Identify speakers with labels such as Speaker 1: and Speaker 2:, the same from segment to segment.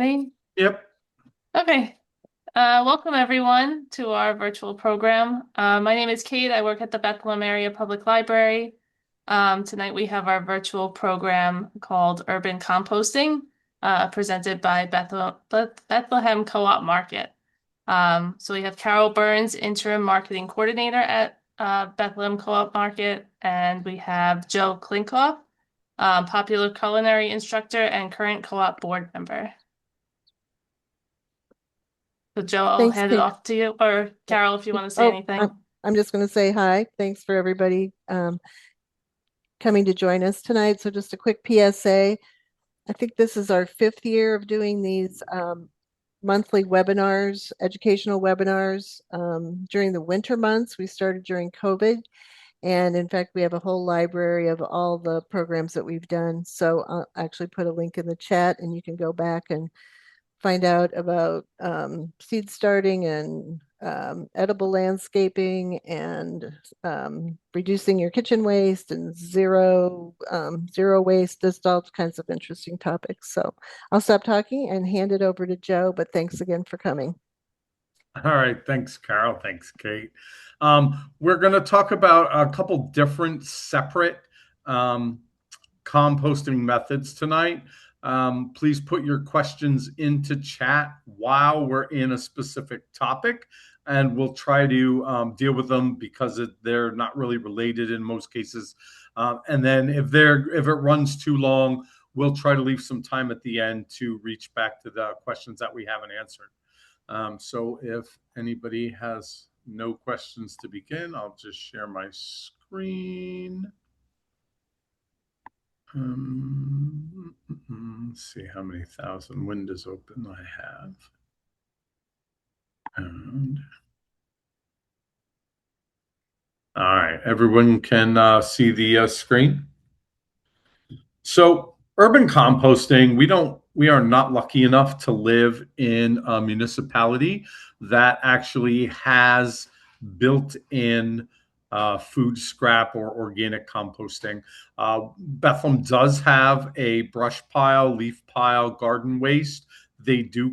Speaker 1: Hey.
Speaker 2: Yep.
Speaker 1: Okay. Welcome everyone to our virtual program. My name is Kate. I work at the Bethlehem Area Public Library. Tonight we have our virtual program called Urban Composting, presented by Bethlehem Co-op Market. So we have Carol Burns, Interim Marketing Coordinator at Bethlehem Co-op Market, and we have Joe Klinkhoff, popular culinary instructor and current co-op board member. So Joe, I'll
Speaker 2: Thanks,
Speaker 1: hand it
Speaker 2: Kate.
Speaker 1: off to you, or Carol, if you want to say
Speaker 2: Oh, I'm,
Speaker 1: anything.
Speaker 2: I'm just going to say hi. Thanks for everybody coming to join us tonight. So just a quick PSA. I think this is our fifth year of doing these monthly webinars, educational webinars during the winter months. We started during COVID. And in fact, we have a whole library of all the programs that we've done. So I'll actually put a link in the chat and you can go back and find out about seed starting and edible landscaping and reducing your kitchen waste and zero waste, just all kinds of interesting topics. So I'll stop talking and hand it over to Joe, but thanks again for coming. All right. Thanks, Carol. Thanks, Kate. We're going to talk about a couple different separate um, composting methods tonight. Please put your questions into chat while we're in a specific topic, and we'll try to deal with them because they're not really related in most cases. And then if it runs too long, we'll try to leave some time at the end to reach back to the questions that we haven't answered. So if anybody has no questions to begin, I'll just share my screen. Let's see how many thousand windows open I have. And all right, everyone can see the screen. So urban composting, we are not lucky enough to live in a municipality that actually has built-in food scrap or organic composting. Bethlehem does have a brush pile, leaf pile, garden waste. They do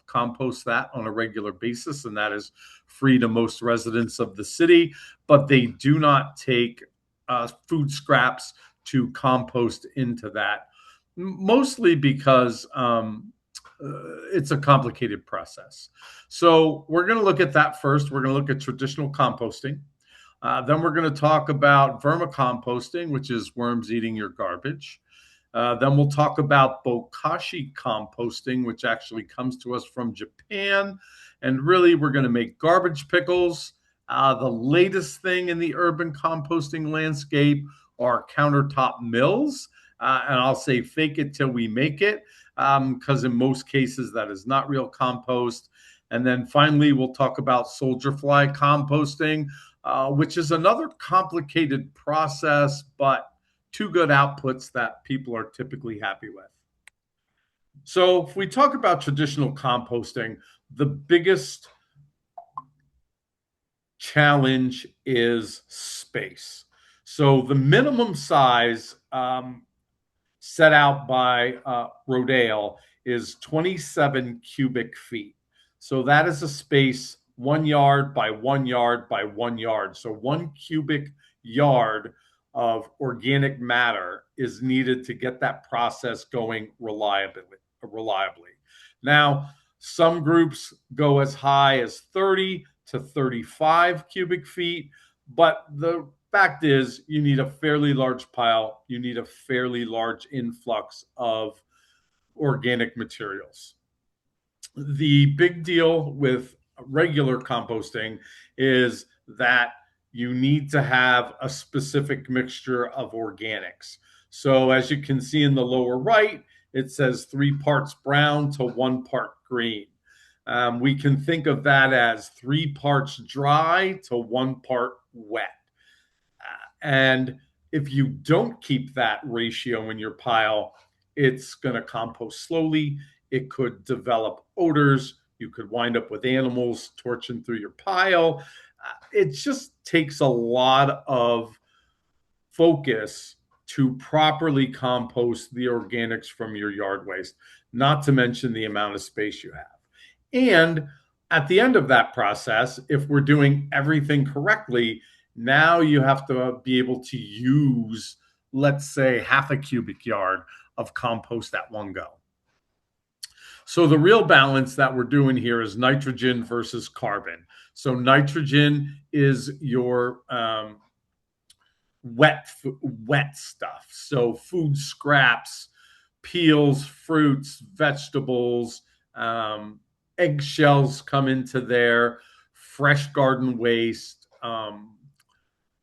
Speaker 2: compost that on a regular basis, and that is free to most residents of the city, but they do not take food scraps to compost into that, mostly because it's a complicated process. So we're going to look at that first. We're going to look at traditional composting. Then we're going to talk about vermicomposting, which is worms eating your garbage. Then we'll talk about bokashi composting, which actually comes to us from Japan. And really, we're going to make garbage pickles. The latest thing in the urban composting landscape are countertop mills. And I'll say fake it till we make it, because in most cases, that is not real compost. And then finally, we'll talk about soldier fly composting, which is another complicated process, but two good outputs that people are typically happy with. So if we talk about traditional composting, the biggest challenge is space. So the minimum size set out by Rodale is 27 cubic feet. So that is a space 1 yard by 1 yard by 1 yard. So 1 cubic yard of organic matter is needed to get that process going reliably. Now, some groups go as high as 30 to 35 cubic feet, but the fact is you need a fairly large pile, you need a fairly large influx of organic materials. The big deal with regular composting is that you need to have a specific mixture of organics. So as you can see in the lower right, it says 3 parts brown to 1 part green. We can think of that as 3 parts dry to 1 part wet. And if you don't keep that ratio in your pile, it's going to compost slowly. It could develop odors. You could wind up with animals torching through your pile. It just takes a lot of focus to properly compost the organics from your yard waste. not to mention the amount of space you have. And at the end of that process, if we're doing everything correctly, now you have to be able to use, let's say, half a cubic yard of compost at one go. So the real balance that we're doing here is nitrogen versus carbon. So nitrogen is your wet stuff. So food scraps, peels, fruits, vegetables, eggshells come into there, fresh garden waste,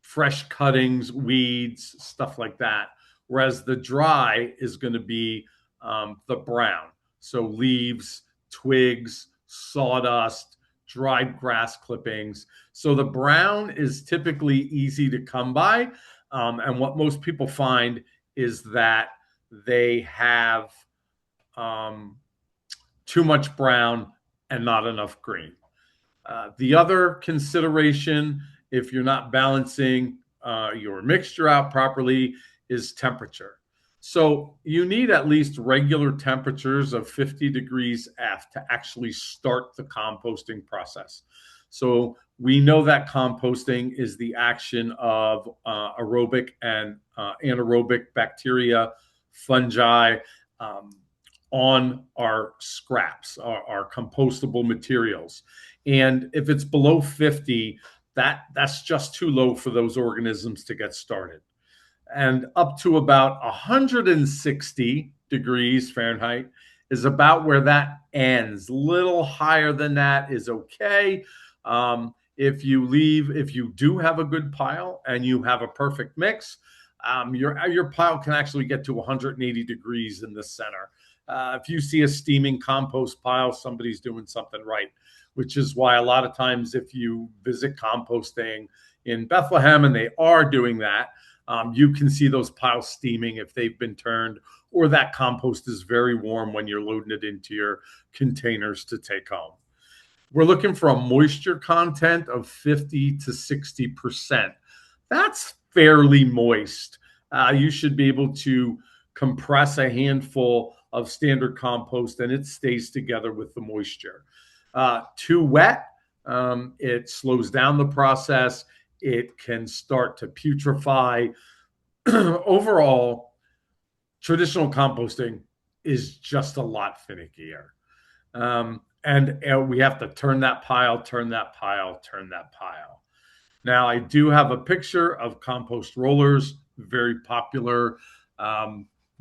Speaker 2: fresh cuttings, weeds, stuff like that. Whereas the dry is going to be the brown. So leaves, twigs, sawdust, dried grass clippings. So the brown is typically easy to come by. And what most people find is that they have too much brown and not enough green. The other consideration, if you're not balancing your mixture out properly, is temperature. So you need at least regular temperatures of 50 degrees F to actually start the composting process. So we know that composting is the action of aerobic and anaerobic bacteria, fungi, on our scraps, our compostable materials. And if it's below 50, that's just too low for those organisms to get started. And up to about 160 degrees Fahrenheit is about where that ends. Little higher than that is okay. If you do have a good pile and you have a perfect mix, your pile can actually get to 180 degrees in the center. If you see a steaming compost pile, somebody's doing something right, which is why a lot of times if you visit composting in Bethlehem, and they are doing that, you can see those piles steaming if they've been turned, or that compost is very warm when you're loading it into your containers to take home. We're looking for a moisture content of 50 to 60%. That's fairly moist. You should be able to compress a handful of standard compost and it stays together with the moisture. Too wet, it slows down the process. It can start to putrefy. Overall, traditional composting is just a lot finickier. And we have to turn that pile, turn that pile, turn that pile. Now, I do have a picture of compost rollers, very popular,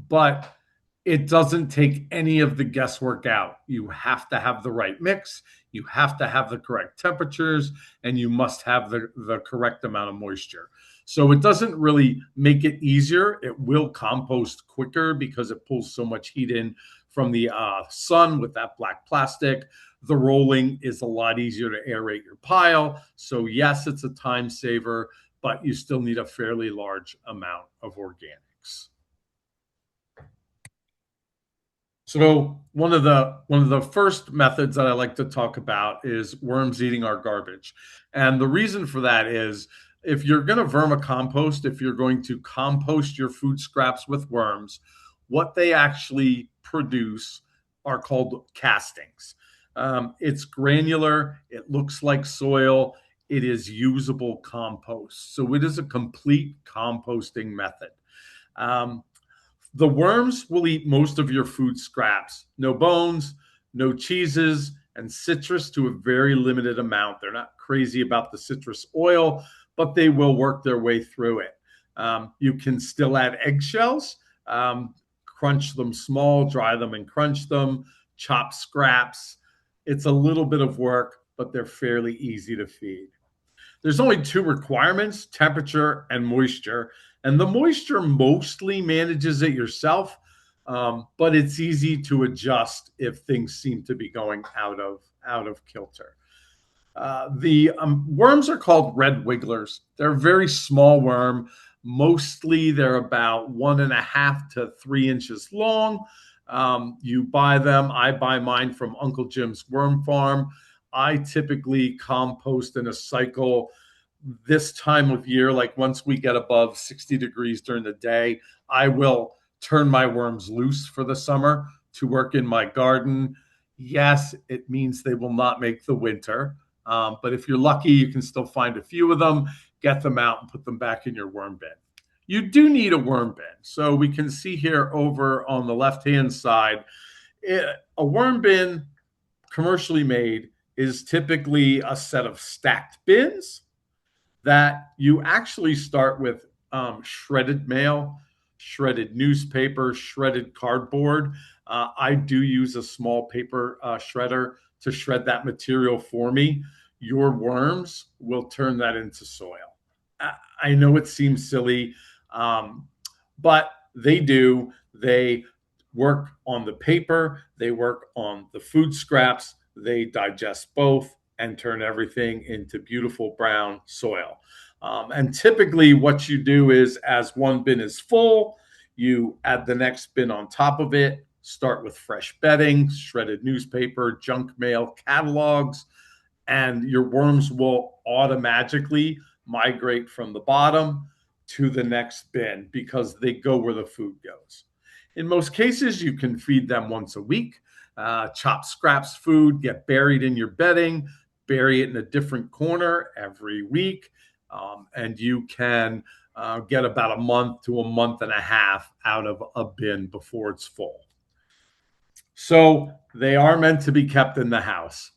Speaker 2: but it doesn't take any of the guesswork out. You have to have the right mix, you have to have the correct temperatures, and you must have the correct amount of moisture. So it doesn't really make it easier. It will compost quicker because it pulls so much heat in from the sun with that black plastic. The rolling is a lot easier to aerate your pile. So yes, it's a time saver, but you still need a fairly large amount of organics. So one of the first methods that I like to talk about is worms eating our garbage. And the reason for that is if you're going to vermicompost, if you're going to compost your food scraps with worms, what they actually produce are called castings. It's granular, it looks like soil, it is usable compost. So it is a complete composting method. The worms will eat most of your food scraps. No bones, no cheeses, and citrus to a very limited amount. They're not crazy about the citrus oil, but they will work their way through it. You can still add eggshells, crunch them small, dry them and crunch them, chop scraps. It's a little bit of work, but they're fairly easy to feed. There's only two requirements, temperature and moisture. And the moisture mostly manages it yourself, but it's easy to adjust if things seem to be going out of kilter. The worms are called red wigglers. They're a very small worm. Mostly they're about 1.5 to 3 inches long. You buy them. I buy mine from Uncle Jim's Worm Farm. I typically compost in a cycle this time of year, like once we get above 60 degrees during the day, I will turn my worms loose for the summer. to work in my garden. Yes, it means they will not make the winter. But if you're lucky, you can still find a few of them, get them out and put them back in your worm bin. You do need a worm bin. So we can see here over on the left-hand side, a worm bin commercially made is typically a set of stacked bins that you actually start with shredded mail, shredded newspaper, shredded cardboard. I do use a small paper shredder to shred that material for me. Your worms will turn that into soil. I know it seems silly, but they do. They work on the paper, they work on the food scraps, they digest both and turn everything into beautiful brown soil. And typically, what you do is, as one bin is full, you add the next bin on top of it. Start with fresh bedding, shredded newspaper, junk mail, catalogs, and your worms will automatically migrate from the bottom to the next bin because they go where the food goes. In most cases, you can feed them once a week. Chop scraps food, get buried in your bedding, bury it in a different corner every week, and you can get about a month to a month and a half out of a bin before it's full. So they are meant to be kept in the house.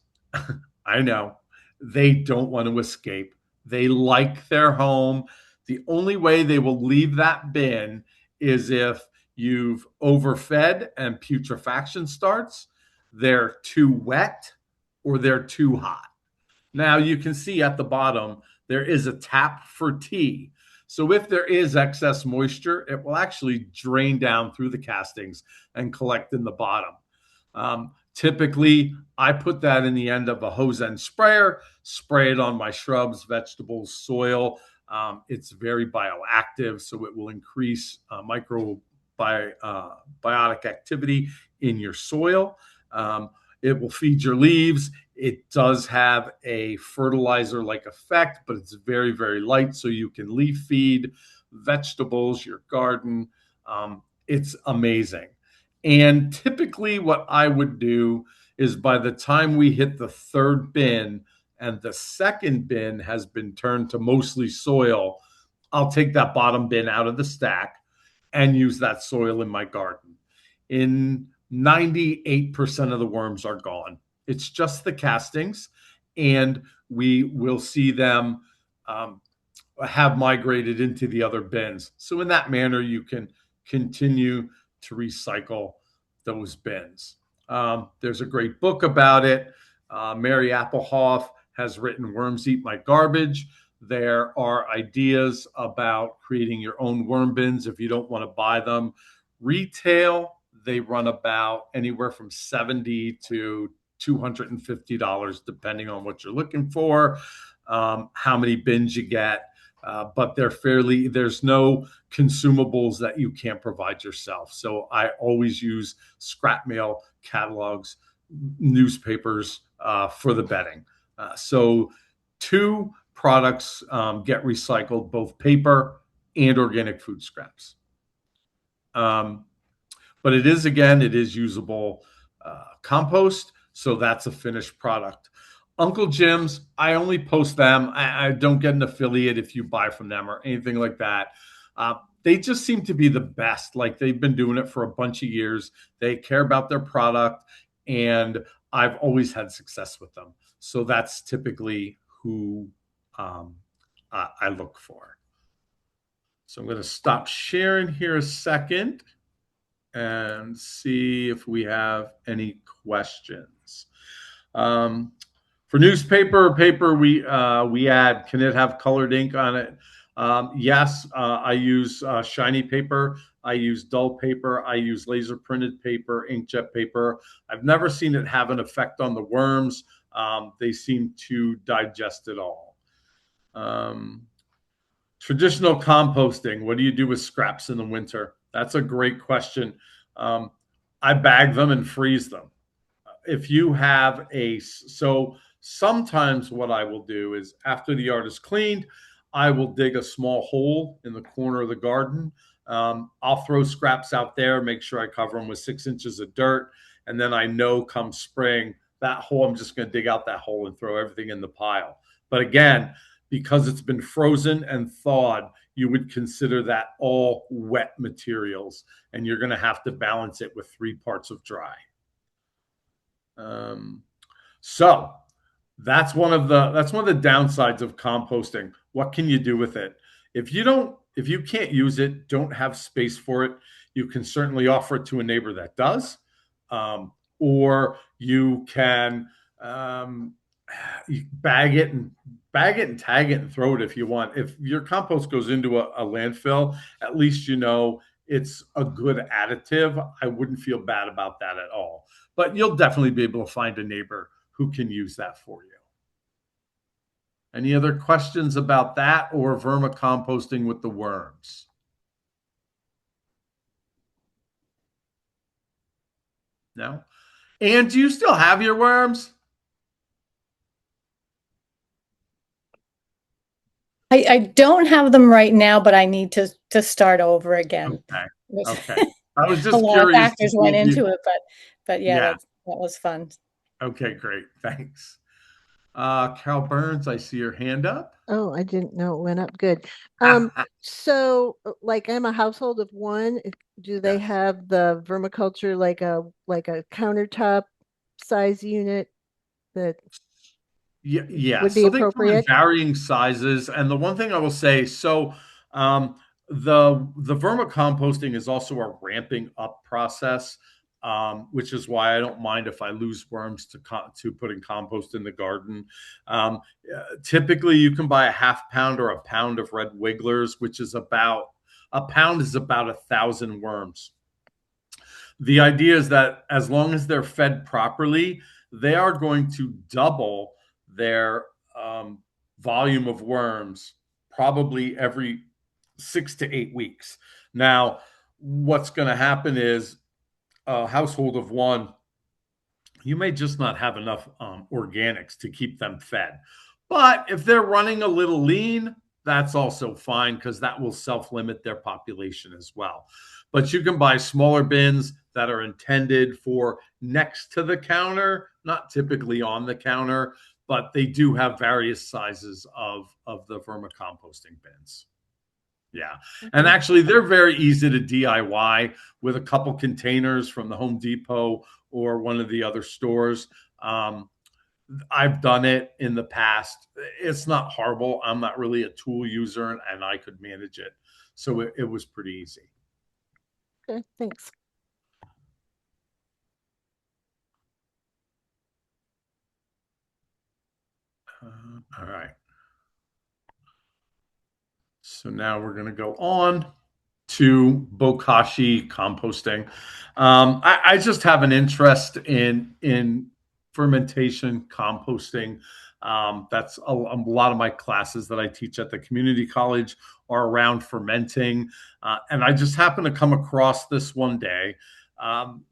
Speaker 2: I know. They don't want to escape. They like their home. The only way they will leave that bin is if you've overfed and putrefaction starts, they're too wet, or they're too hot. Now you can see at the bottom, there is a tap for tea. So if there is excess moisture, it will actually drain down through the castings and collect in the bottom. Typically, I put that in the end of a hose end sprayer, spray it on my shrubs, vegetables, soil. It's very bioactive, so it will increase microbiotic activity in your soil. It will feed your leaves. It does have a fertilizer-like effect, but it's very, very light, so you can leaf feed vegetables, your garden. It's amazing. And typically what I would do is, by the time we hit the third bin and the second bin has been turned to mostly soil, I'll take that bottom bin out of the stack and use that soil in my garden. In 98% of the worms are gone. It's just the castings, and we will see them have migrated into the other bins. So in that manner, you can continue to recycle those bins. There's a great book about it. Mary Applehoff has written Worms Eat My Garbage. There are ideas about creating your own worm bins if you don't want to buy them. Retail, they run about anywhere from $70 to $250, depending on what you're looking for, how many bins you get. But there's no consumables that you can't provide yourself. So I always use scrap mail, catalogs, newspapers for the bedding. So 2 products get recycled, both paper and organic food scraps. But it is usable compost. So that's a finished product. Uncle Jim's, I only post them. I don't get an affiliate if you buy from them or anything like that. They just seem to be the best. Like, they've been doing it for a bunch of years. They care about their product, and I've always had success with them. So that's typically who I look for. So I'm going to stop sharing here a second and see if we have any questions. For newspaper or paper, we add, can it have colored ink on it? Yes, I use shiny paper. I use dull paper. I use laser printed paper, inkjet paper. I've never seen it have an effect on the worms. They seem to digest it all. Traditional composting. What do you do with scraps in the winter? That's a great question. I bag them and freeze them. If you have so sometimes what I will do is, after the yard is cleaned, I will dig a small hole in the corner of the garden. I'll throw scraps out there, make sure I cover them with 6 inches of dirt. And then I know come spring, that hole, I'm just going to dig out that hole and throw everything in the pile. But again, because it's been frozen and thawed, you would consider that all wet materials, and you're going to have to balance it with 3 parts of dry. Um, so that's one of the downsides of composting. What can you do with it? If you can't use it, don't have space for it, you can certainly offer it to a neighbor that does, or you can you bag it and tag it and throw it if you want. If your compost goes into a landfill, at least you know it's a good additive. I wouldn't feel bad about that at all. But you'll definitely be able to find a neighbor who can use that for you. Any other questions about that or vermicomposting with the worms? No? And do you still have your worms?
Speaker 3: I don't have them right now, but I need to start over again.
Speaker 2: Okay.
Speaker 3: There's
Speaker 2: Okay. I was
Speaker 3: a
Speaker 2: just
Speaker 3: lot of
Speaker 2: curious to
Speaker 3: factors
Speaker 2: see
Speaker 3: went
Speaker 2: if you,
Speaker 3: into it, but yeah,
Speaker 2: yeah.
Speaker 3: that was fun.
Speaker 2: Okay, great. Thanks. Carol Burns, I see your hand up.
Speaker 4: Oh, I didn't know it went up. Good. So like I'm a household of one. Do they
Speaker 2: Yes.
Speaker 4: have the vermiculture like a countertop size unit that
Speaker 2: Yeah, yeah.
Speaker 4: would be
Speaker 2: So they come in
Speaker 4: appropriate?
Speaker 2: varying sizes, and the one thing I will say, so the vermicomposting is also a ramping up process, which is why I don't mind if I lose worms to putting compost in the garden. Um, Typically, you can buy a half pound or a pound of red wigglers, which is about a pound is about 1,000 worms. The idea is that as long as they're fed properly, they are going to double their volume of worms probably every 6 to 8 weeks. Now, what's going to happen is a household of one, you may just not have enough organics to keep them fed. But if they're running a little lean, that's also fine because that will self limit their population as well. But you can buy smaller bins that are intended for next to the counter, not typically on the counter, but they do have various sizes of the vermicomposting bins. Yeah. And
Speaker 4: Okay.
Speaker 2: actually, they're very easy to DIY with a couple containers from the Home Depot or one of the other stores. Um, I've done it in the past. It's not horrible. I'm not really a tool user and I could manage it. So it was pretty easy.
Speaker 4: Okay, thanks.
Speaker 2: All right. So now we're going to go on to bokashi composting. I just have an interest in fermentation composting. That's a lot of my classes that I teach at the community college are around fermenting, and I just happened to come across this one day. Um,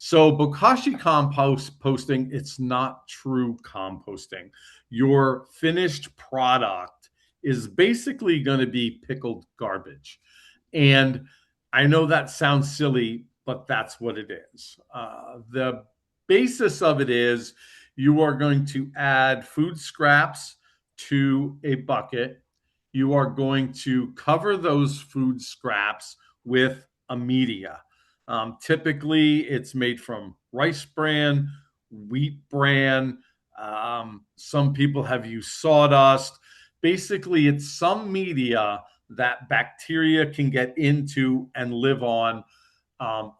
Speaker 2: so bokashi composting, it's not true composting. Your finished product is basically going to be pickled garbage. And I know that sounds silly, but that's what it is. The basis of it is you are going to add food scraps to a bucket. You are going to cover those food scraps with a media. Typically, it's made from rice bran, wheat bran. Some people have used sawdust. Basically, it's some media that bacteria can get into and live on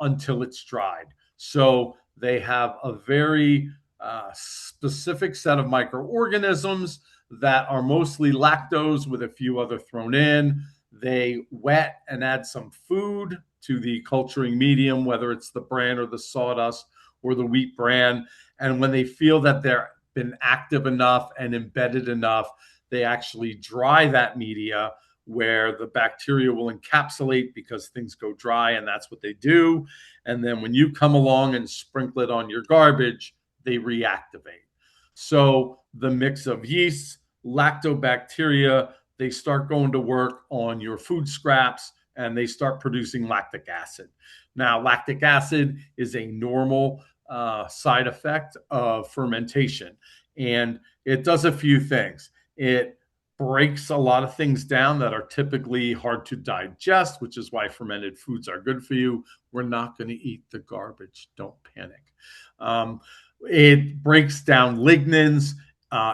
Speaker 2: until it's dried. So they have a very specific set of microorganisms that are mostly lactose with a few other thrown in. They wet and add some food to the culturing medium, whether it's the bran or the sawdust or the wheat bran. And when they feel that they're been active enough and embedded enough, they actually dry that media where the bacteria will encapsulate because things go dry, and that's what they do. And then when you come along and sprinkle it on your garbage, they reactivate. So the mix of yeast, lactobacteria, they start going to work on your food scraps and they start producing lactic acid. Now, lactic acid is a normal side effect of fermentation, and it does a few things. It breaks a lot of things down that are typically hard to digest, which is why fermented foods are good for you. We're not going to eat the garbage. Don't panic. It breaks down lignins.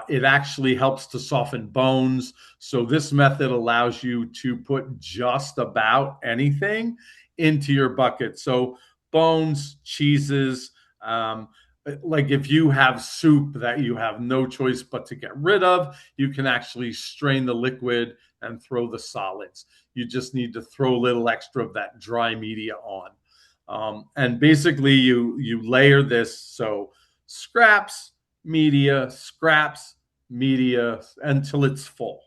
Speaker 2: It actually helps to soften bones. So this method allows you to put just about anything into your bucket. So bones, cheeses, like if you have soup that you have no choice but to get rid of, you can actually strain the liquid and throw the solids. You just need to throw a little extra of that dry media on. And basically you layer this. So scraps, media until it's full.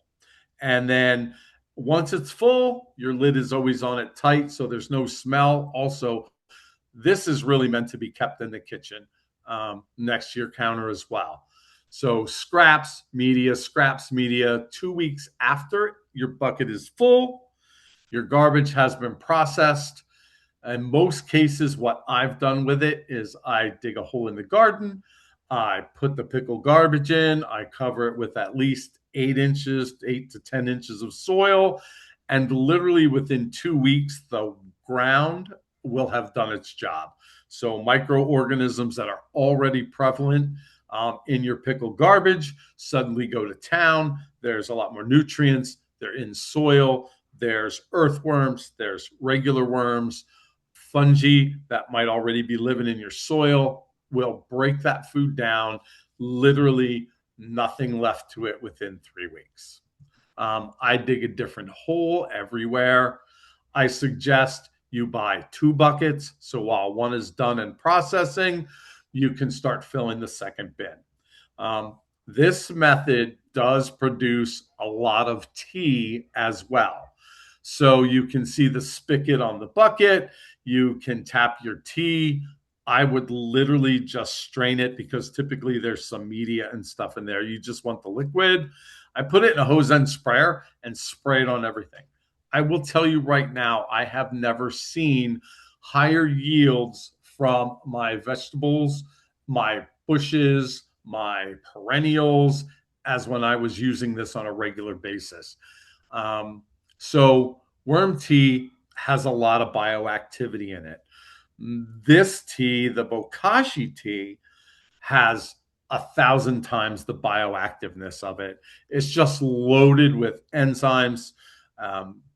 Speaker 2: And then once it's full, your lid is always on it tight, so there's no smell. Also, this is really meant to be kept in the kitchen next to your counter as well. So scraps, media, 2 weeks after your bucket is full, your garbage has been processed. In most cases, what I've done with it is I dig a hole in the garden, I put the pickled garbage in, I cover it with at least 8 to 10 inches of soil, and literally within 2 weeks, the ground will have done its job. So microorganisms that are already prevalent in your pickled garbage suddenly go to town. There's a lot more nutrients. They're in soil. There's earthworms. There's regular worms. Fungi that might already be living in your soil will break that food down. Literally nothing left to it within 3 weeks. I dig a different hole everywhere. I suggest you buy 2 buckets. So while one is done and processing, you can start filling the second bin. This method does produce a lot of tea as well. So you can see the spigot on the bucket. You can tap your tea. I would literally just strain it because typically there's some media and stuff in there. You just want the liquid. I put it in a hose end sprayer and spray it on everything. I will tell you right now, I have never seen higher yields from my vegetables, my bushes, my perennials, as when I was using this on a regular basis. So worm tea has a lot of bioactivity in it. This tea, the bokashi tea, has 1,000 times the bioactiveness of it. It's just loaded with enzymes,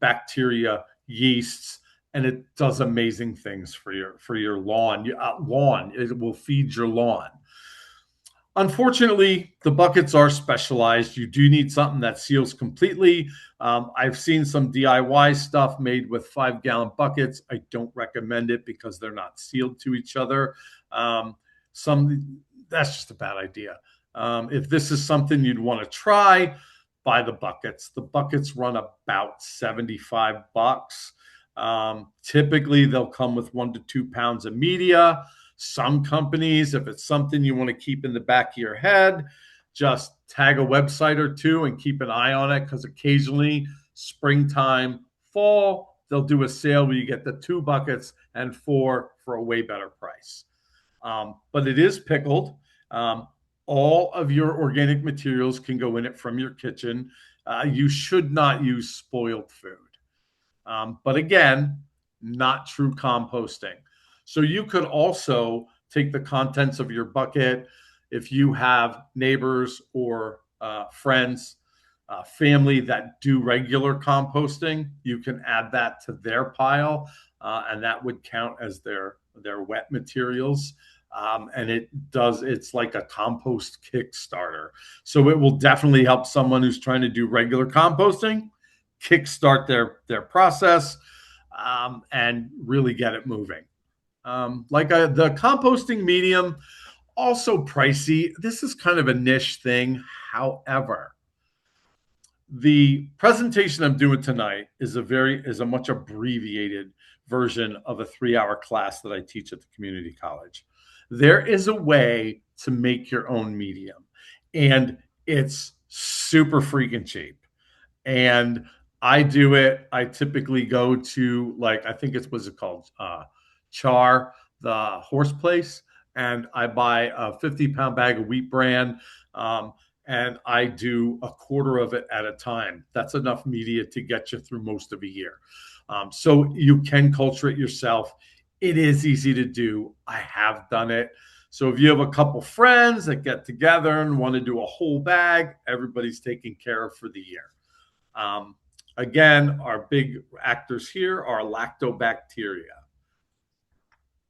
Speaker 2: bacteria, yeasts, and it does amazing things for your lawn. It will feed your lawn. Unfortunately, the buckets are specialized. You do need something that seals completely. I've seen some DIY stuff made with 5-gallon buckets. I don't recommend it because they're not sealed to each other. That's just a bad idea. If this is something you'd want to try, buy the buckets. The buckets run about $75. Typically, they'll come with 1 to 2 pounds of media. Some companies, if it's something you want to keep in the back of your head, just tag a website or two and keep an eye on it, because occasionally, springtime, fall, they'll do a sale where you get the 2 buckets and 4 for a way better price. But it is pickled. All of your organic materials can go in it from your kitchen. You should not use spoiled food. But again, not true composting. So you could also take the contents of your bucket. If you have neighbors or friends, family that do regular composting, you can add that to their pile, and that would count as their wet materials. And it's like a compost Kickstarter. So it will definitely help someone who's trying to do regular composting kickstart their process and really get it moving. The composting medium, also pricey. This is kind of a niche thing. However, the presentation I'm doing tonight is a much abbreviated version of a 3-hour class that I teach at the community college. There is a way to make your own medium, and it's super freaking cheap. And I do it. I typically go to, like, I think what's it called? Char, the horse place, and I buy a 50-pound bag of wheat bran. Um, and I do a quarter of it at a time. That's enough media to get you through most of a year. So you can culture it yourself. It is easy to do. I have done it. So if you have a couple friends that get together and want to do a whole bag, everybody's taken care of for the year. Um, Again, our big actors here are lactobacteria.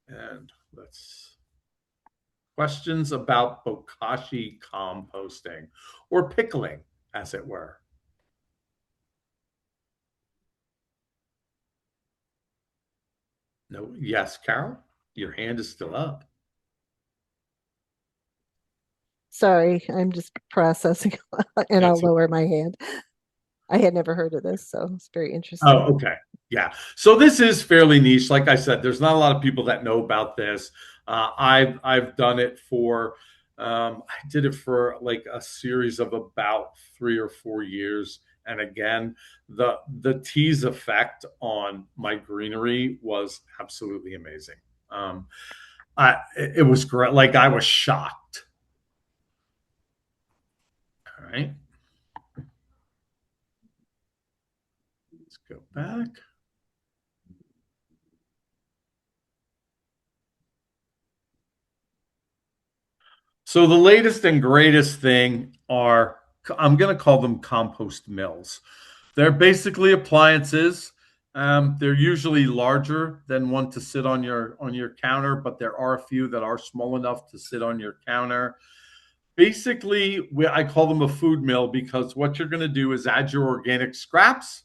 Speaker 2: And let's questions about bokashi composting or pickling, as it were. No, yes, Carol, your hand is still up.
Speaker 4: Sorry, I'm just processing and I'll
Speaker 2: That's
Speaker 4: lower my hand. I had never heard of this, so it's very interesting.
Speaker 2: Oh, okay. Yeah. So this is fairly niche. Like I said, there's not a lot of people that know about this. I've done it for I did it for like a series of about 3 or 4 years. And again, the tease effect on my greenery was absolutely amazing. It was great. Like I was shocked. All right. Let's go back. So the latest and greatest thing are, I'm going to call them compost mills. They're basically appliances. They're usually larger than one to sit on your counter, but there are a few that are small enough to sit on your counter. Basically, I call them a food mill because what you're going to do is add your organic scraps.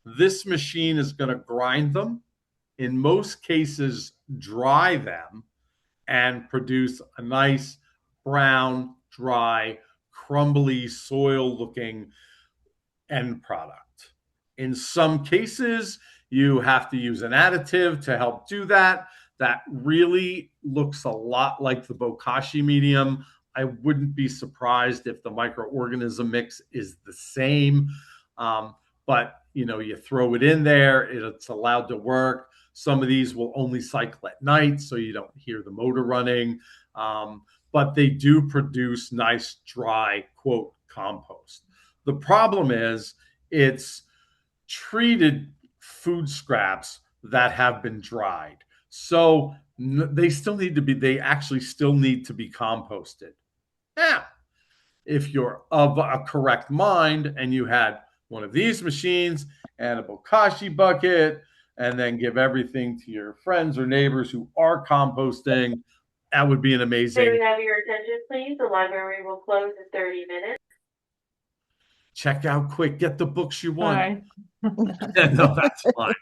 Speaker 2: This machine is going to grind them, in most cases, dry them, and produce a nice brown, dry, crumbly, soil looking end product. In some cases, you have to use an additive to help do that. That really looks a lot like the bokashi medium. I wouldn't be surprised if the microorganism mix is the same. But you throw it in there, it's allowed to work. Some of these will only cycle at night, so you don't hear the motor running. But they do produce nice, dry, quote, compost. The problem is it's treated food scraps that have been dried. So they actually still need to be composted. Now, if you're of a correct mind and you had one of these machines and a bokashi bucket, and then give everything to your friends or neighbors who are composting, that would be an amazing.
Speaker 5: May we have your attention, please? The library will close in 30 minutes.
Speaker 2: Check out quick, get the books you want.
Speaker 1: Sorry.
Speaker 2: No, that's fine.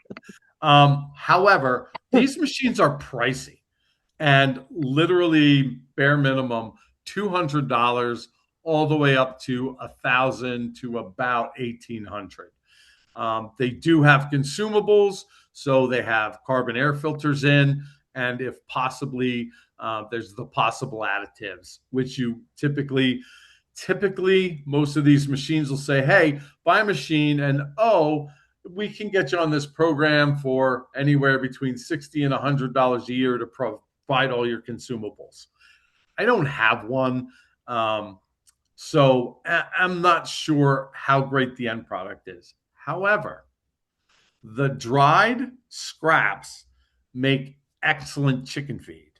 Speaker 2: However, these machines are pricey and literally bare minimum $200 all the way up to $1,000 to about $1,800. They do have consumables, so they have carbon air filters in, and if possibly, there's the possible additives, which you typically most of these machines will say, hey, buy a machine and we can get you on this program for anywhere between $60 and $100 a year to provide all your consumables. I don't have one. So I'm not sure how great the end product is. However, the dried scraps make excellent chicken feed.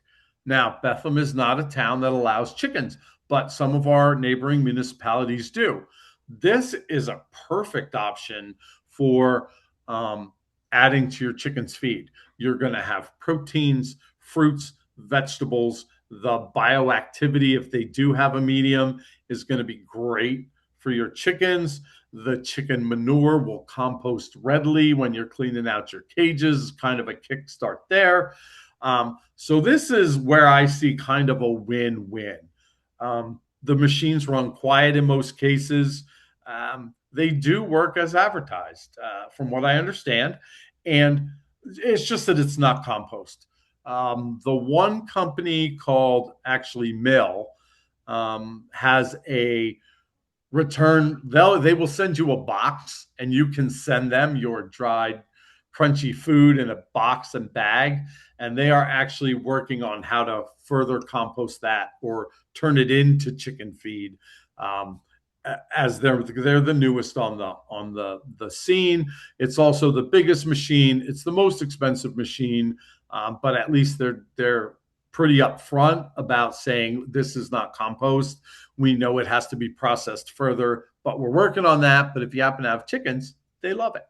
Speaker 2: Now, Bethlehem is not a town that allows chickens, but some of our neighboring municipalities do. This is a perfect option for adding to your chicken's feed. You're going to have proteins, fruits, vegetables. The bioactivity, if they do have a medium, is going to be great for your chickens. The chicken manure will compost readily when you're cleaning out your cages. Kind of a kickstart there. So this is where I see kind of a win-win. The machines run quiet in most cases. They do work as advertised, from what I understand. And it's just that it's not compost. The one company called actually Mill has a they will send you a box, and you can send them your dried crunchy food in a box and bag, and they are actually working on how to further compost that or turn it into chicken feed. As they're the newest on the scene. It's also the biggest machine. It's the most expensive machine, but at least they're pretty upfront about saying this is not compost. We know it has to be processed further, but we're working on that. But if you happen to have chickens, they love it.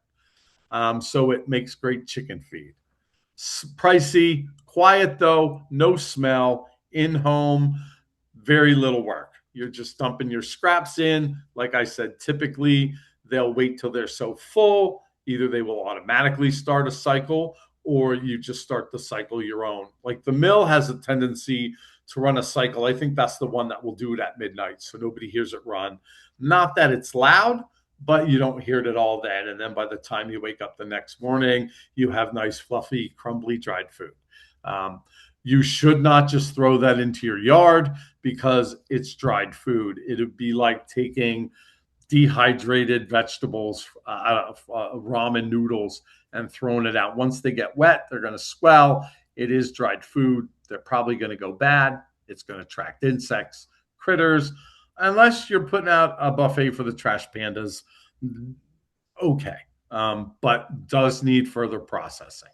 Speaker 2: So it makes great chicken feed. Pricey, quiet though, no smell, in home, very little work. You're just dumping your scraps in. Like I said, typically they'll wait till they're so full. Either they will automatically start a cycle, or you just start the cycle your own. Like the mill has a tendency to run a cycle. I think that's the one that will do it at midnight, so nobody hears it run. Not that it's loud, but you don't hear it at all then. And then by the time you wake up the next morning, you have nice, fluffy, crumbly, dried food. You should not just throw that into your yard because it's dried food. It would be like taking dehydrated vegetables, ramen noodles, and throwing it out. Once they get wet, they're going to swell. It is dried food. They're probably going to go bad. It's going to attract insects, critters. Unless you're putting out a buffet for the trash pandas, okay, but does need further processing.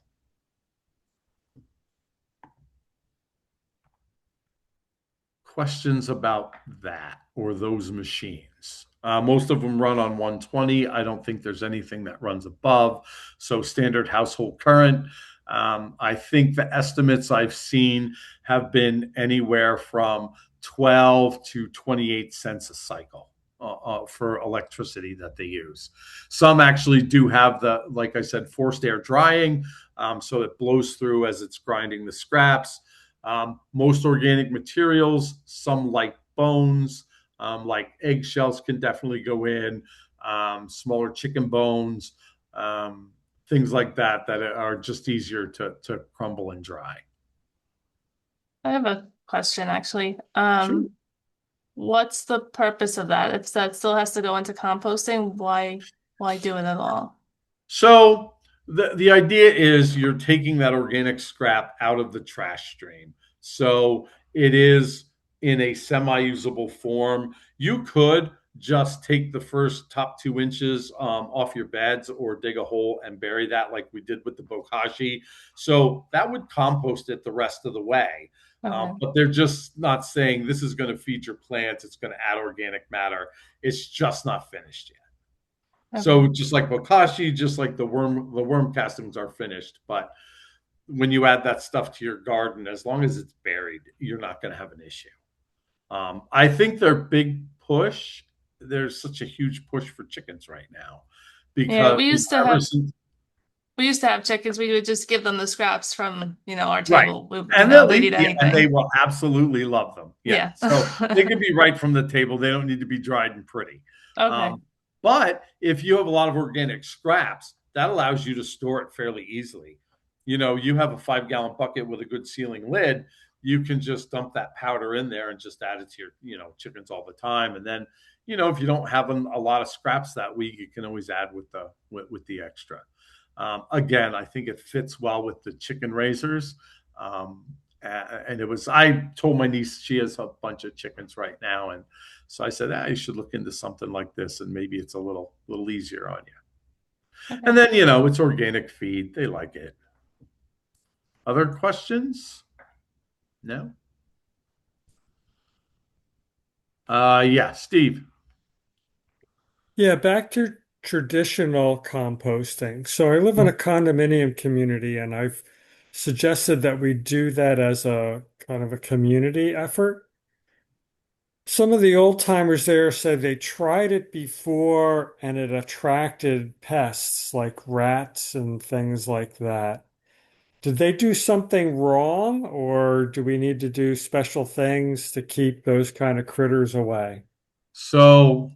Speaker 2: Questions about that or those machines? Most of them run on 120. I don't think there's anything that runs above. So standard household current. I think the estimates I've seen have been anywhere from 12 to 28 cents a cycle for electricity that they use. Some actually do have like I said, forced air drying, so it blows through as it's grinding the scraps. Most organic materials, some like bones, like eggshells can definitely go in, smaller chicken bones, things like that are just easier to crumble and dry.
Speaker 1: I have a question actually.
Speaker 2: Sure.
Speaker 1: What's the purpose of that? If that still has to go into composting, why do it at all?
Speaker 2: So the idea is you're taking that organic scrap out of the trash stream. So it is in a semi-usable form. You could just take the first top 2 inches off your beds or dig a hole and bury that like we did with the bokashi. So that would compost it the rest of the way.
Speaker 1: Okay.
Speaker 2: But they're just not saying this is going to feed your plants. It's going to add organic matter. It's just not finished yet.
Speaker 1: Okay.
Speaker 2: So just like bokashi, just like the worm castings are finished. But when you add that stuff to your garden, as long as it's buried, you're not going to have an issue. I think their big push, there's such a huge push for chickens right now because
Speaker 1: Yeah, we used to have chickens. We would just give them the scraps from, our table.
Speaker 2: And
Speaker 1: They'd eat anything.
Speaker 2: and they will absolutely love them.
Speaker 1: Yeah.
Speaker 2: So they can be right from the table. They don't need to be dried and pretty.
Speaker 1: Okay.
Speaker 2: But if you have a lot of organic scraps, that allows you to store it fairly easily. You have a 5-gallon bucket with a good sealing lid. You can just dump that powder in there and just add it to your, chickens all the time. And then, if you don't have a lot of scraps that week, you can always add with the extra. Again, I think it fits well with the chicken raisers. And I told my niece, she has a bunch of chickens right now. And so I said, you should look into something like this and maybe it's a little easier on you.
Speaker 1: Okay.
Speaker 2: And then, it's organic feed. They like it. Other questions? No? Yeah, Steve.
Speaker 6: Yeah, back to traditional composting. So I live in a condominium community, and I've suggested that we do that as a kind of a community effort. Some of the old timers there said they tried it before and it attracted pests like rats and things like that. Did they do something wrong, or do we need to do special things to keep those kind of critters away?
Speaker 2: So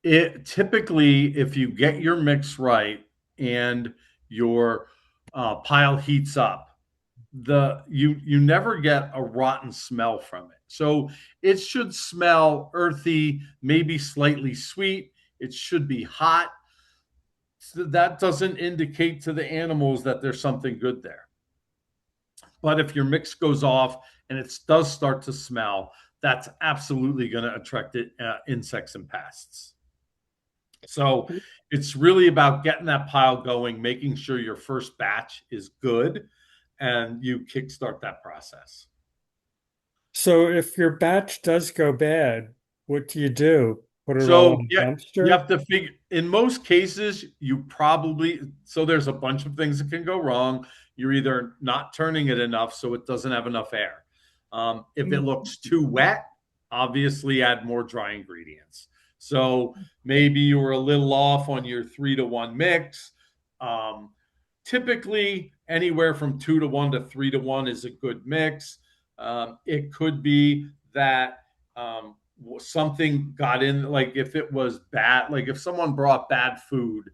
Speaker 2: it typically, if you get your mix right and your pile heats up, you never get a rotten smell from it. So it should smell earthy, maybe slightly sweet. It should be hot. So that doesn't indicate to the animals that there's something good there. But if your mix goes off and it does start to smell, that's absolutely going to attract insects and pests. So it's really about getting that pile going, making sure your first batch is good, and you kickstart that process.
Speaker 6: So if your batch does go bad, what do you do? Put it all
Speaker 2: So
Speaker 6: in a
Speaker 2: yeah, you
Speaker 6: dumpster?
Speaker 2: have to figure. In most cases, you probably there's a bunch of things that can go wrong. You're either not turning it enough, so it doesn't have enough air. If it looks too wet, obviously add more dry ingredients. So maybe you were a little off on your 3-to-1 mix. Typically, anywhere from 2-to-1 to 3-to-1 is a good mix. It could be that something got in, like if it was bad, like if someone brought bad food,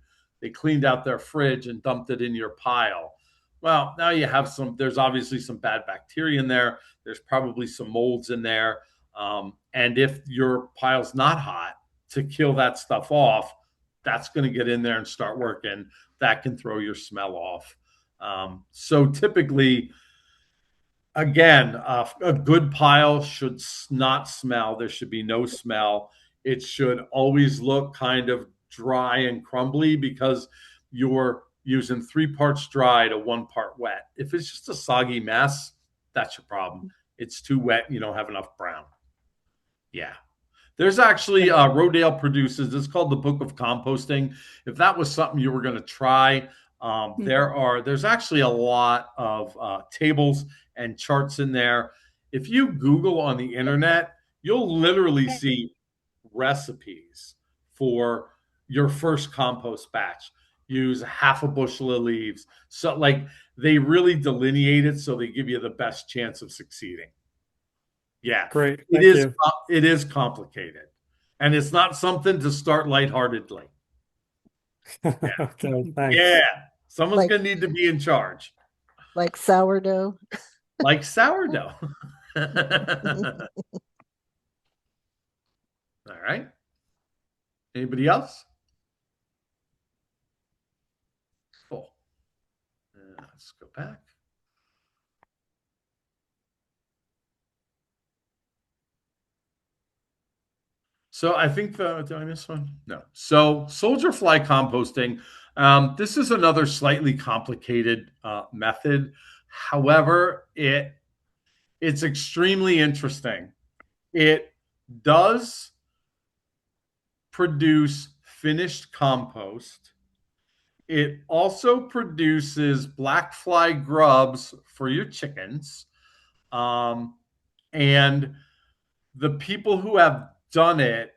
Speaker 2: they cleaned out their fridge and dumped it in your pile. Well, now you have there's obviously some bad bacteria in there. There's probably some molds in there. And if your pile's not hot, to kill that stuff off, that's going to get in there and start working. That can throw your smell off. So typically, again, a good pile should not smell. There should be no smell. It should always look kind of dry and crumbly because you're using 3 parts dry to 1 part wet. If it's just a soggy mess, that's your problem. It's too wet and you don't have enough brown. Yeah. There's actually Rodale produces, it's called the Book of Composting. If that was something you were going to try, there's actually a lot of tables and charts in there. If you Google on the internet, you'll literally see recipes for your first compost batch. Use half a bushel of leaves. So like they really delineate it so they give you the best chance of succeeding. Yeah,
Speaker 6: Great. Thank you.
Speaker 2: it is complicated. And it's not something to start lightheartedly. Yeah.
Speaker 6: Okay, thanks.
Speaker 2: Yeah. Someone's
Speaker 4: Like-
Speaker 2: going to need to be in charge.
Speaker 4: Like sourdough.
Speaker 2: Like sourdough. All right. Anybody else? Cool. Let's go back. So I think did I miss one? No. So soldier fly composting. This is another slightly complicated method. However, it's extremely interesting. It does produce finished compost. It also produces black fly grubs for your chickens. And the people who have done it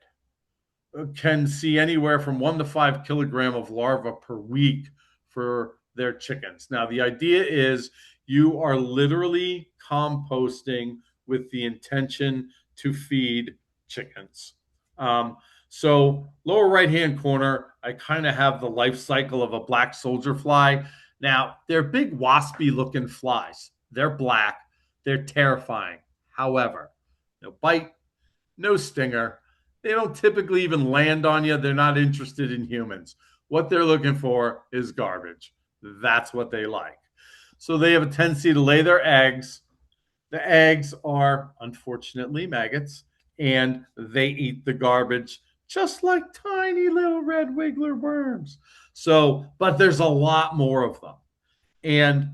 Speaker 2: can see anywhere from 1 to 5 kilogram of larvae per week for their chickens. Now, the idea is you are literally composting with the intention to feed chickens. So lower right-hand corner, I kind of have the life cycle of a black soldier fly. Now, they're big waspy looking flies. They're black. They're terrifying. However, no bite, no stinger. They don't typically even land on you. They're not interested in humans. What they're looking for is garbage. That's what they like. So they have a tendency to lay their eggs. The eggs are, unfortunately, maggots, and they eat the garbage just like tiny little red wiggler worms. So, but there's a lot more of them. And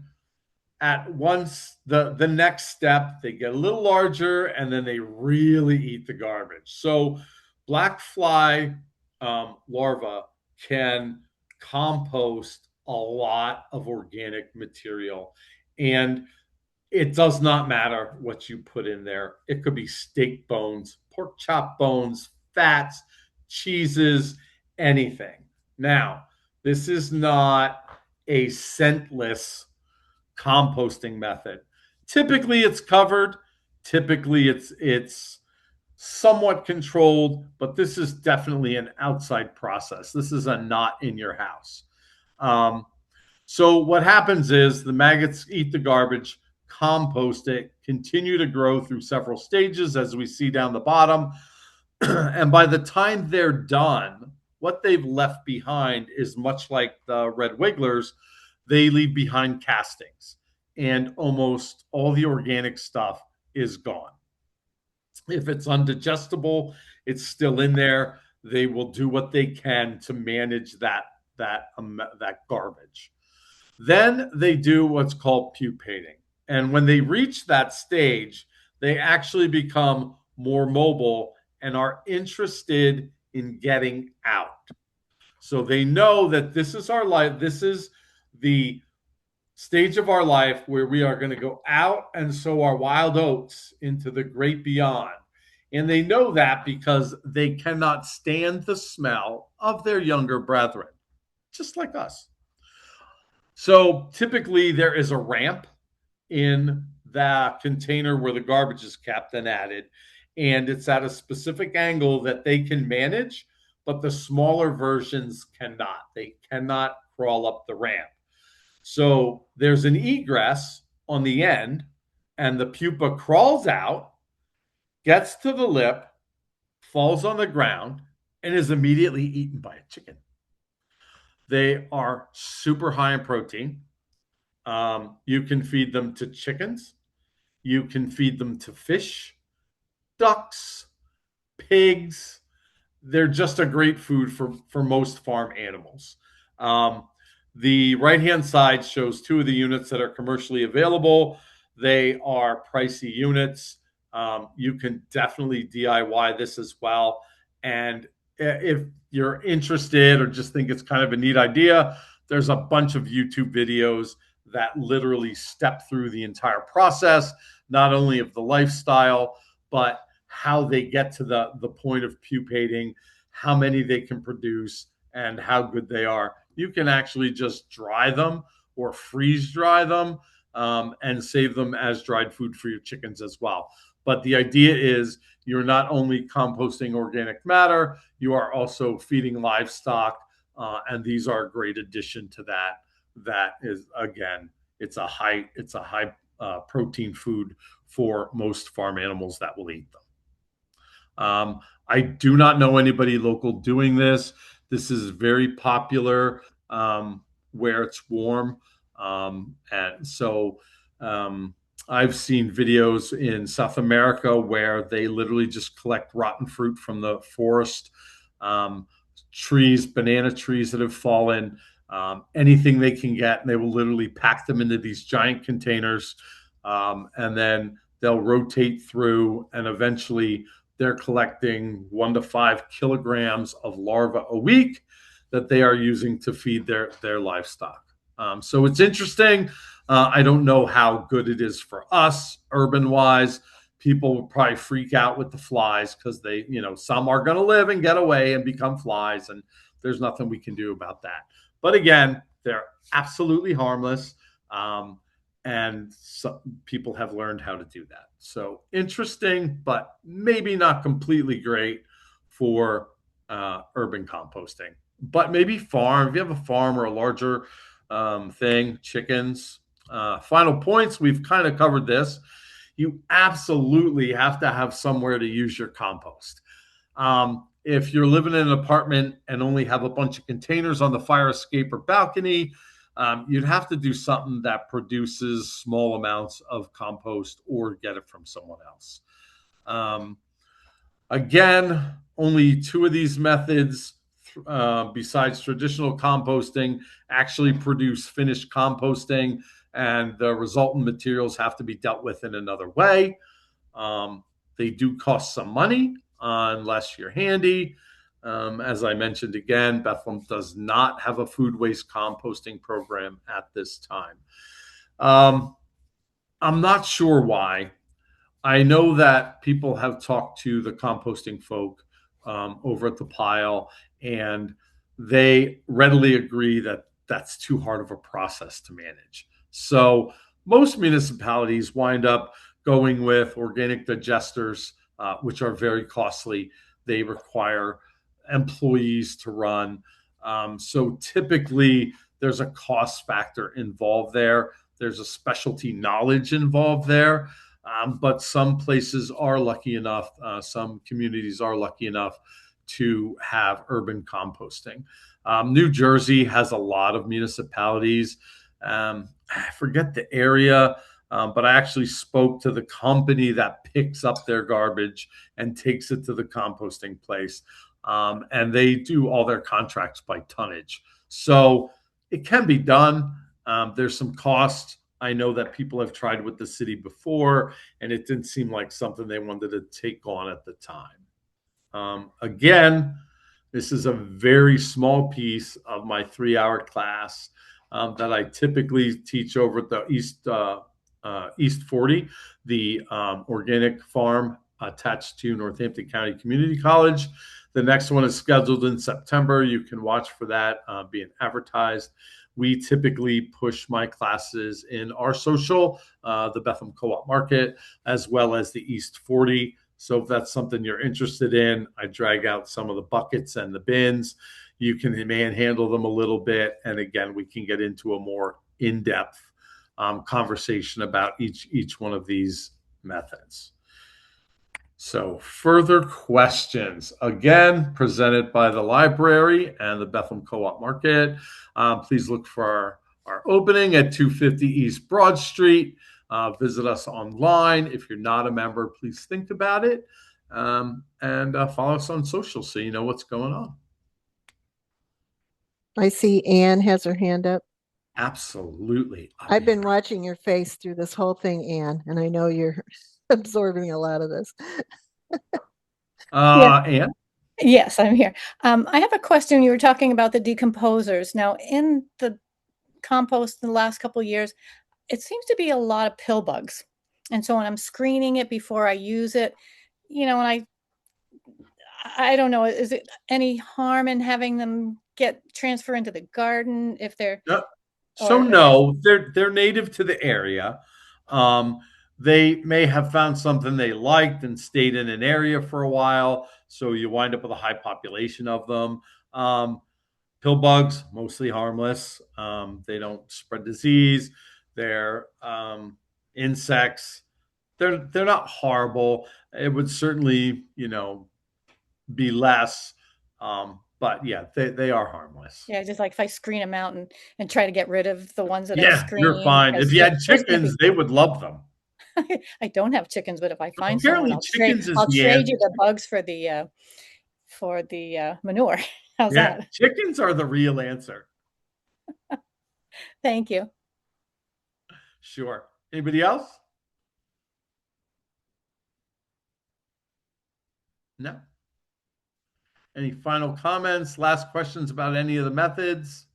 Speaker 2: at once the next step, they get a little larger and then they really eat the garbage. So black fly larvae can compost a lot of organic material, and it does not matter what you put in there. It could be steak bones, pork chop bones, fats, cheeses, anything. Now, this is not a scentless composting method. Typically it's covered, typically it's somewhat controlled, but this is definitely an outside process. This is a not in your house. So what happens is the maggots eat the garbage, compost it, continue to grow through several stages, as we see down the bottom. And by the time they're done, what they've left behind is much like the red wigglers, they leave behind castings, and almost all the organic stuff is gone. If it's undigestible, it's still in there. They will do what they can to manage that garbage. Then they do what's called pupating. And when they reach that stage, they actually become more mobile and are interested in getting out. So they know that this is our life. This is the stage of our life where we are going to go out and sow our wild oats into the great beyond. And they know that because they cannot stand the smell of their younger brethren, just like us. So typically there is a ramp in the container where the garbage is kept and added, and it's at a specific angle that they can manage, but the smaller versions cannot. They cannot crawl up the ramp. So there's an egress on the end, and the pupa crawls out, gets to the lip, falls on the ground, and is immediately eaten by a chicken. They are super high in protein. You can feed them to chickens. You can feed them to fish, ducks, pigs. They're just a great food for most farm animals. The right-hand side shows two of the units that are commercially available. They are pricey units. You can definitely DIY this as well. And if you're interested or just think it's kind of a neat idea, there's a bunch of YouTube videos that literally step through the entire process, not only of the lifestyle, but how they get to the point of pupating, how many they can produce, and how good they are. You can actually just dry them or freeze dry them and save them as dried food for your chickens as well. But the idea is you're not only composting organic matter, you are also feeding livestock, and these are a great addition to that. That is, again, it's a high protein food for most farm animals that will eat them. I do not know anybody local doing this. This is very popular where it's warm, and so I've seen videos in South America where they literally just collect rotten fruit from the forest, trees, banana trees that have fallen, anything they can get, and they will literally pack them into these giant containers, and then they'll rotate through, and eventually they're collecting 1 to 5 kilograms of larvae a week that they are using to feed their livestock. So it's interesting. I don't know how good it is for us urban-wise. People will probably freak out with the flies because they, some are going to live and get away and become flies, and there's nothing we can do about that. But again, they're absolutely harmless, and some people have learned how to do that. So interesting, but maybe not completely great for urban composting. But maybe farm, if you have a farm or a larger thing, chickens. Final points, we've kind of covered this. You absolutely have to have somewhere to use your compost. If you're living in an apartment and only have a bunch of containers on the fire escape or balcony, you'd have to do something that produces small amounts of compost or get it from someone else. Again, only 2 of these methods, besides traditional composting, actually produce finished composting, and the resultant materials have to be dealt with in another way. They do cost some money unless you're handy. As I mentioned again, Bethlehem does not have a food waste composting program at this time. I'm not sure why. I know that people have talked to the composting folk over at the pile, and they readily agree that that's too hard of a process to manage. So most municipalities wind up going with organic digesters, which are very costly. They require employees to run. So typically there's a cost factor involved there. there's a specialty knowledge involved there. But some places are lucky enough, some communities are lucky enough to have urban composting. New Jersey has a lot of municipalities. I forget the area, but I actually spoke to the company that picks up their garbage and takes it to the composting place. And they do all their contracts by tonnage. So it can be done. There's some cost. I know that people have tried with the city before, and it didn't seem like something they wanted to take on at the time. Again, this is a very small piece of my 3-hour class that I typically teach over at the East 40, the organic farm attached to Northampton County Community College. The next one is scheduled in September. You can watch for that being advertised. We typically push my classes in our social, the Bethlehem Co-op Market, as well as the East 40. So if that's something you're interested in, I drag out some of the buckets and the bins. You can manhandle them a little bit. And again, we can get into a more in-depth conversation about each one of these methods. So further questions, again, presented by the library and the Bethlehem Co-op Market. Please look for our opening at 250 East Broad Street. Visit us online. If you're not a member, please think about it. And follow us on social so you know what's going on.
Speaker 4: I see Anne has her hand up.
Speaker 2: Absolutely.
Speaker 4: I've been watching your face through this whole thing, Anne, and I know you're absorbing a lot of this.
Speaker 2: Anne?
Speaker 3: Yes, I'm here. I have a question. You were talking about the decomposers. Now, in the compost in the last couple of years, it seems to be a lot of pill bugs. And so when I'm screening it before I use it, and I don't know, is it any harm in having them transfer into the garden if they're
Speaker 2: no, they're native to the area. They may have found something they liked and stayed in an area for a while, so you wind up with a high population of them. Pill bugs, mostly harmless. They don't spread disease. They're insects. They're not horrible. It would certainly, be less. But yeah, they are harmless.
Speaker 3: Yeah, just like if I screen them out and try to get rid of the ones that I've screened.
Speaker 2: You're fine. If you had chickens, they would love them.
Speaker 3: I don't have chickens, but if I find
Speaker 2: Apparently
Speaker 3: someone, I'll trade you the bugs for the manure. How's that?
Speaker 2: Chickens are the real answer.
Speaker 3: Thank you.
Speaker 2: Sure. Anybody else? No. Any final comments, last questions about any of the methods?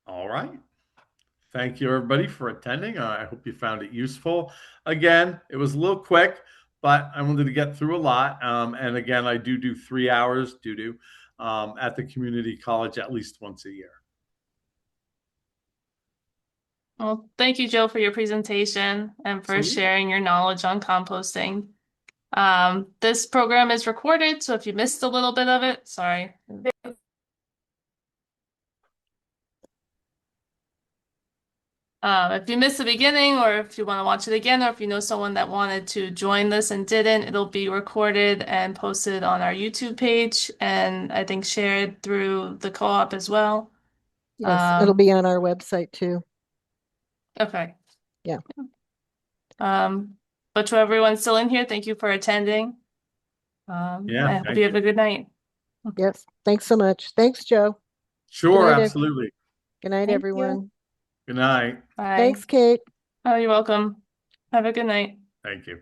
Speaker 2: All right. Thank you, everybody, for attending. I hope you found it useful. Again, it was a little quick, but I wanted to get through a lot. And again, I do 3 hours at the community college at least once a year.
Speaker 1: Well, thank you, Joe, for your presentation and for sharing your knowledge on composting. This program is recorded, so if you missed a little bit of it, sorry. If you missed the beginning, or if you want to watch it again, or if you know someone that wanted to join this and didn't, it'll be recorded and posted on our YouTube page, and I think shared through the co-op as well.
Speaker 4: Yes, it'll be on our website too.
Speaker 1: Okay.
Speaker 4: Yeah.
Speaker 1: But to everyone still in here, thank you for attending. I hope you have a good night.
Speaker 4: Yes. Thanks so much. Thanks, Joe.
Speaker 2: Sure, absolutely.
Speaker 4: Good night, everyone.
Speaker 2: Good night.
Speaker 1: Bye.
Speaker 4: Thanks, Kate.
Speaker 1: Oh, you're welcome. Have a good night.
Speaker 2: Thank you.